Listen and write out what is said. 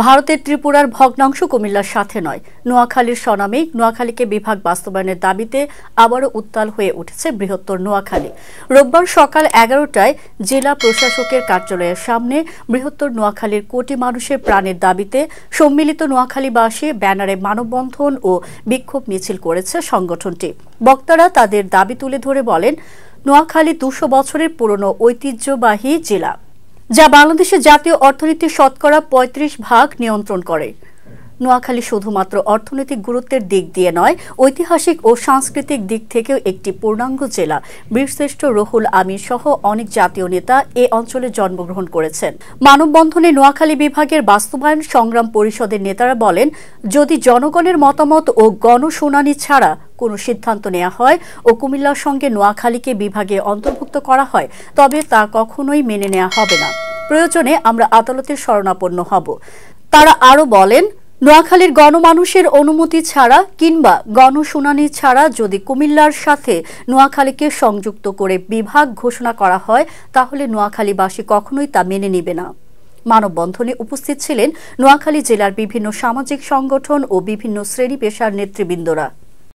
ভারতের ত্রিপুরার ভগ্নাংশ কুমিল্লার সাথে নয়, নোয়াখালীর স্বনামে নোয়াখালীকে বিভাগ বাস্তবায়নের দাবিতে আবারও উত্তাল হয়ে উঠেছে বৃহত্তর নোয়াখালী। রোববার সকাল 11টায় জেলা প্রশাসকের কার্যালয়ের সামনে বৃহত্তর নোয়াখালীর কোটি মানুষের প্রাণের দাবিতে সম্মিলিত নোয়াখালীবাসী ব্যানারে মানববন্ধন ও বিক্ষোভ মিছিল করেছে সংগঠনটি। বক্তারা তাদের দাবি তুলে ধরে বলেন, নোয়াখালী 200 বছরের পুরনো ঐতিহ্যবাহী জেলা, যা বাংলাদেশের জাতীয় অর্থনীতির শতকরা 35% নিয়ন্ত্রণ করে। নোয়াখালী শুধুমাত্র অর্থনৈতিক গুরুত্বের দিক দিয়ে নয়, ঐতিহাসিক ও সাংস্কৃতিক দিক থেকেও একটি পূর্ণাঙ্গ জেলা। বীরশ্রেষ্ঠ রুহুল আমিন সহ অনেক জাতীয় নেতা এ অঞ্চলে জন্মগ্রহণ করেছেন। মানববন্ধনে নোয়াখালী বিভাগের বাস্তবায়ন সংগ্রাম পরিষদের নেতারা বলেন, যদি জনগণের মতামত ও গণশুনানি ছাড়া কোনো সিদ্ধান্ত নেওয়া হয় ও কুমিল্লার সঙ্গে নোয়াখালীকে বিভাগে অন্তর্ভুক্ত করা হয়, তবে তা কখনোই মেনে নেওয়া হবে না। প্রয়োজনে আমরা আদালতের শরণাপন্ন হব। তারা আরও বলেন, নোয়াখালীর গণমানুষের অনুমতি ছাড়া কিংবা গণশুনানি ছাড়া যদি কুমিল্লার সাথে নোয়াখালীকে সংযুক্ত করে বিভাগ ঘোষণা করা হয়, তাহলে নোয়াখালীবাসী কখনোই তা মেনে নেবে না। মানববন্ধনে উপস্থিত ছিলেন নোয়াখালী জেলার বিভিন্ন সামাজিক সংগঠন ও বিভিন্ন শ্রেণী পেশার নেতৃবৃন্দরা।